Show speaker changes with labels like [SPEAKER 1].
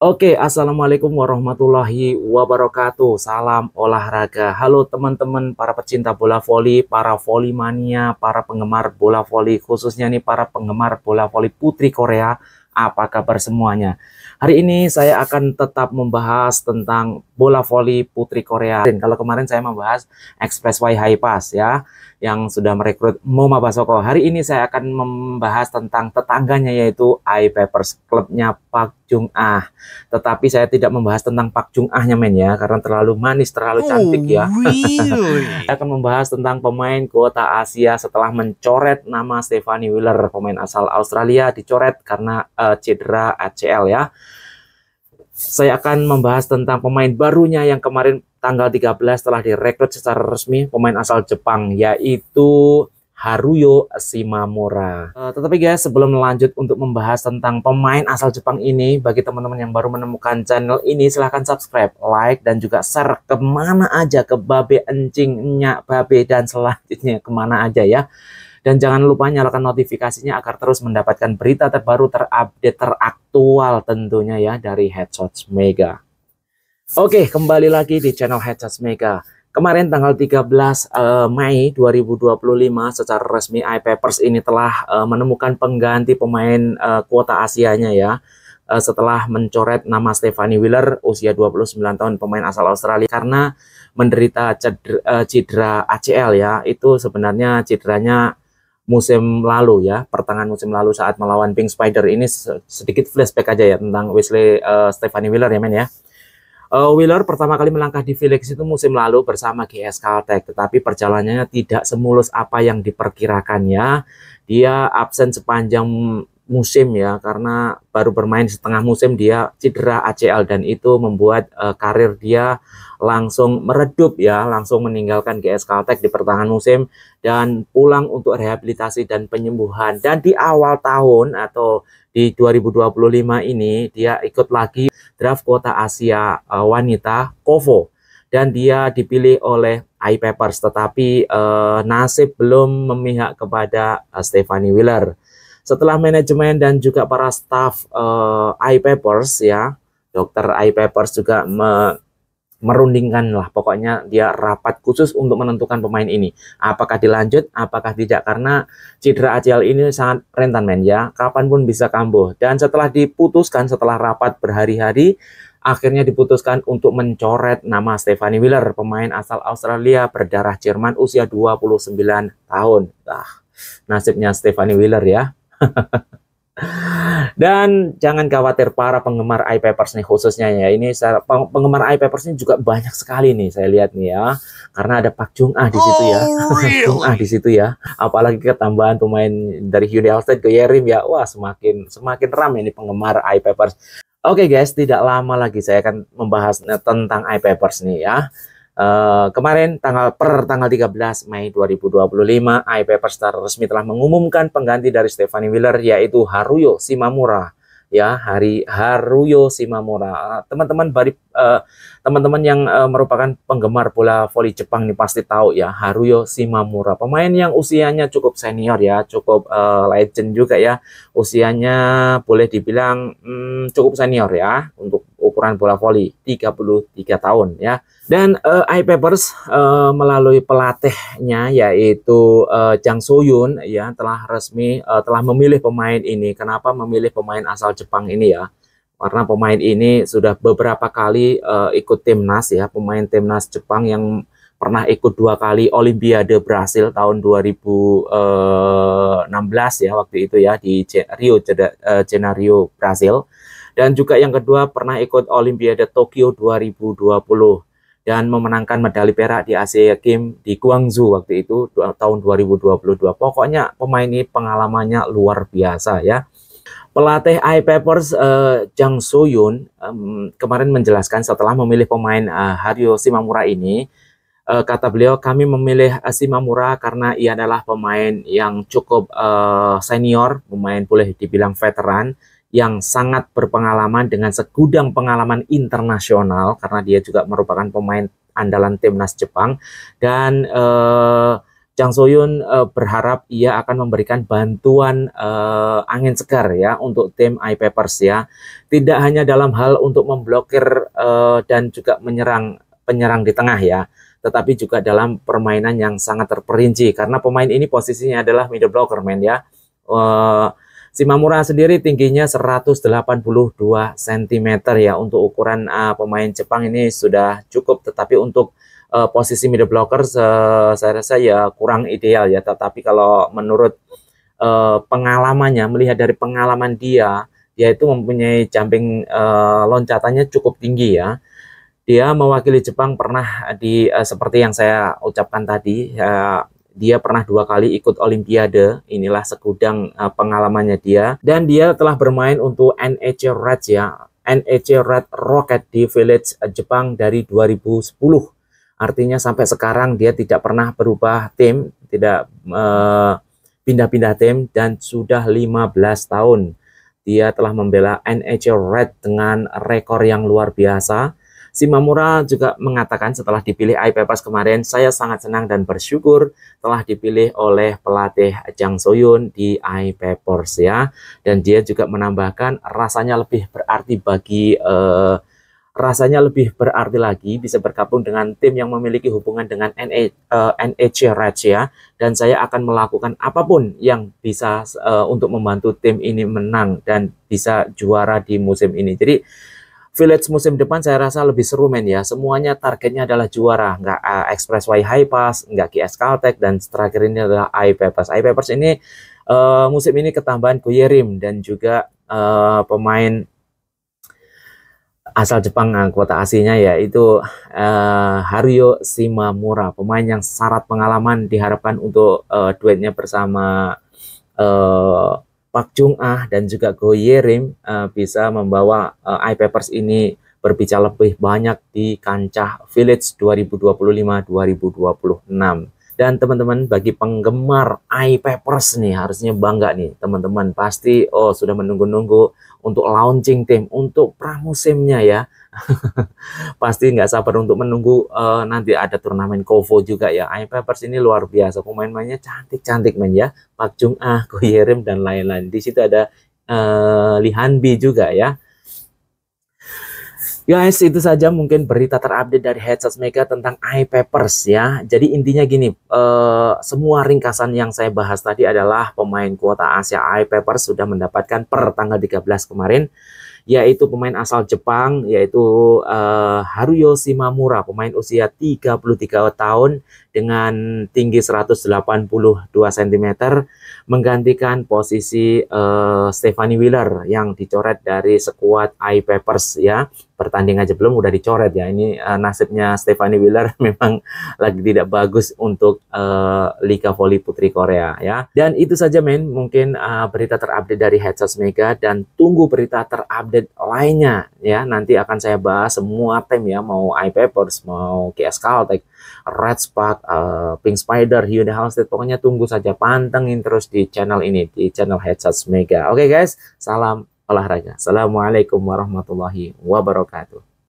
[SPEAKER 1] Oke, assalamualaikum warahmatullahi wabarakatuh. Salam olahraga. Halo teman-teman, para pecinta bola voli, para voli mania, para penggemar bola voli, khususnya nih para penggemar bola voli putri Korea. Apa kabar semuanya? Hari ini saya akan tetap membahas tentang bola voli putri Korea. Dan kalau kemarin saya membahas Expressway High Pass ya, yang sudah merekrut Moma Basoko. Hari ini saya akan membahas tentang tetangganya, yaitu I Papers, klubnya Park Jung Ah. Tetapi saya tidak membahas tentang Park Jung Ah-nya, men, ya, karena terlalu manis, terlalu cantik ya.
[SPEAKER 2] Really?
[SPEAKER 1] Saya akan membahas tentang pemain kuota Asia setelah mencoret nama Stephanie Wheeler, pemain asal Australia, dicoret karena cedera ACL ya. Saya akan membahas tentang pemain barunya yang kemarin tanggal 13 telah direkrut secara resmi, pemain asal Jepang, yaitu Haruyo Shimamura. Tetapi guys, sebelum lanjut untuk membahas tentang pemain asal Jepang ini, bagi teman-teman yang baru menemukan channel ini, silahkan subscribe, like, dan juga share kemana aja, ke babe, encing, nyak, babe, dan selanjutnya kemana aja ya. Dan jangan lupa nyalakan notifikasinya agar terus mendapatkan berita terbaru, terupdate, teraktual tentunya ya dari Headshots Mega. Oke, kembali lagi di channel Headshots Mega. Kemarin tanggal 13 Mei 2025 secara resmi I Papers ini telah menemukan pengganti pemain kuota Asianya ya. Setelah mencoret nama Stephanie Wheeler, usia 29 tahun, pemain asal Australia, karena menderita cedera ACL ya. Itu sebenarnya cederanya musim lalu ya, pertengahan musim lalu saat melawan Pink Spider. Ini sedikit flashback aja ya tentang Stephanie Wheeler ya, men ya. Wheeler pertama kali melangkah di V-League itu musim lalu bersama GS Caltech, tetapi perjalanannya tidak semulus apa yang diperkirakan ya. Dia absen sepanjang musim ya, karena baru bermain setengah musim dia cedera ACL, dan itu membuat karir dia langsung meredup ya, langsung meninggalkan GS Caltech di pertengahan musim dan pulang untuk rehabilitasi dan penyembuhan. Dan di awal tahun atau di 2025 ini dia ikut lagi draft kuota Asia wanita KOVO, dan dia dipilih oleh I Papers, tetapi nasib belum memihak kepada Stephanie Wheeler. Setelah manajemen dan juga para staf I Papers ya, dokter I Papers juga merundingkan lah, pokoknya dia rapat khusus untuk menentukan pemain ini apakah dilanjut, apakah tidak, karena cedera ACL ini sangat rentan, men ya, kapanpun bisa kambuh. Dan setelah diputuskan, setelah rapat berhari-hari, akhirnya diputuskan untuk mencoret nama Stephanie Wheeler, pemain asal Australia berdarah Jerman, usia 29 tahun. Nasibnya Stephanie Wheeler ya. Dan jangan khawatir para penggemar I Papers nih, khususnya ya, ini penggemar I Papers ini juga banyak sekali nih saya lihat nih ya, karena ada Park Jung Ah di situ ya. Jung Ah di situ ya, apalagi ketambahan pemain dari Hyundai Allstate ke Yerim ya, wah semakin ramai ini penggemar I Papers. Oke guys, tidak lama lagi saya akan membahas tentang I Papers nih ya. Kemarin tanggal 13 Mei 2025 I Papers secara resmi telah mengumumkan pengganti dari Stephanie Wheeler, yaitu Haruyo Shimamura ya, Haruyo Shimamura. Teman-teman yang merupakan penggemar bola voli Jepang ini pasti tahu ya, Haruyo Shimamura, pemain yang usianya cukup senior ya, cukup legend juga ya, usianya boleh dibilang cukup senior ya untuk ukuran bola voli, 33 tahun ya. Dan I Papers melalui pelatihnya yaitu Jang So-yun ya, telah resmi telah memilih pemain ini. Kenapa memilih pemain asal Jepang ini ya? Karena pemain ini sudah beberapa kali ikut timnas ya, pemain timnas Jepang yang pernah ikut 2 kali Olimpiade Brasil tahun 2016 ya, waktu itu ya di Rio de Janeiro, Brasil. Dan juga yang kedua pernah ikut Olimpiade Tokyo 2020 dan memenangkan medali perak di Asia Games di Guangzhou waktu itu tahun 2022. Pokoknya pemain ini pengalamannya luar biasa ya. Pelatih I Papers Jang So-yun kemarin menjelaskan setelah memilih pemain Haruyo Shimamura ini, kata beliau, kami memilih Shimamura karena ia adalah pemain yang cukup senior, pemain boleh dibilang veteran, yang sangat berpengalaman dengan segudang pengalaman internasional, karena dia juga merupakan pemain andalan timnas Jepang. Dan Jang Soyun berharap ia akan memberikan bantuan angin segar ya untuk tim I-Papers ya. Tidak hanya dalam hal untuk memblokir dan juga menyerang penyerang di tengah ya, tetapi juga dalam permainan yang sangat terperinci karena pemain ini posisinya adalah middle blocker men ya. Shimamura sendiri tingginya 182 cm ya. Untuk ukuran pemain Jepang ini sudah cukup, tetapi untuk posisi middle blocker saya rasa ya kurang ideal ya. Tetapi kalau menurut pengalamannya, melihat dari pengalaman dia itu mempunyai jumping loncatannya cukup tinggi ya. Dia mewakili Jepang pernah di seperti yang saya ucapkan tadi, dia pernah 2 kali ikut Olimpiade. Inilah segudang pengalamannya dia. Dan dia telah bermain untuk NEC Reds ya, NEC Red Rocket di Village Jepang dari 2010. Artinya sampai sekarang dia tidak pernah berubah tim, tidak pindah-pindah tim, dan sudah 15 tahun dia telah membela NEC Red dengan rekor yang luar biasa. Shimamura juga mengatakan setelah dipilih I-Papers kemarin, saya sangat senang dan bersyukur telah dipilih oleh pelatih Jang Soyun di I-Papers ya. Dan dia juga menambahkan rasanya lebih berarti lagi bisa bergabung dengan tim yang memiliki hubungan dengan NEC Reds ya. Dan saya akan melakukan apapun yang bisa untuk membantu tim ini menang dan bisa juara di musim ini. Jadi Village musim depan saya rasa lebih seru men ya. Semuanya targetnya adalah juara, nggak Expressway High Pass, nggak QS Caltech, dan terakhir ini adalah I-Papers. I-Papers ini musim ini ketambahan Goyerim dan juga pemain asal Jepang kuota aslinya yaitu Haruyo Shimamura, pemain yang syarat pengalaman, diharapkan untuk duetnya bersama Park Chung-ah dan juga Go Ye-rim bisa membawa I-Papers ini berbicara lebih banyak di kancah Village 2025-2026. Dan teman-teman, bagi penggemar I-Papers nih harusnya bangga nih teman-teman, pasti sudah menunggu-nunggu untuk launching tim untuk pramusimnya ya. Pasti nggak sabar untuk menunggu nanti ada turnamen Kovo juga ya. I-Papers ini luar biasa, pemain-pemainnya cantik-cantik men ya. Park Chung-ah, Go Ye-rim dan lain-lain. Di situ ada Lee Han-bi juga ya. Guys, itu saja mungkin berita terupdate dari Headshots Mega tentang I-Papers ya. Jadi intinya gini, semua ringkasan yang saya bahas tadi adalah pemain kuota Asia I-Papers sudah mendapatkan per tanggal 13 kemarin, yaitu pemain asal Jepang, yaitu Haruyo Shimamura, pemain usia 33 tahun dengan tinggi 182 cm, menggantikan posisi Stephanie Wheeler yang dicoret dari skuad I-Papers ya. Pertandingan aja belum udah dicoret ya. Ini nasibnya Stephanie Wheeler memang lagi tidak bagus untuk Liga Voli Putri Korea ya. Dan itu saja men, mungkin berita terupdate dari Headshots Mega, dan tunggu berita terupdate lainnya ya. Nanti akan saya bahas semua tim ya, mau I-Papers, mau QS Caltech, Red Spark, Pink Spider, Hyundai Halstead, pokoknya tunggu saja, pantengin terus di channel ini, di channel Headshots Mega. Oke guys, salam olahraga. Assalamualaikum warahmatullahi wabarakatuh.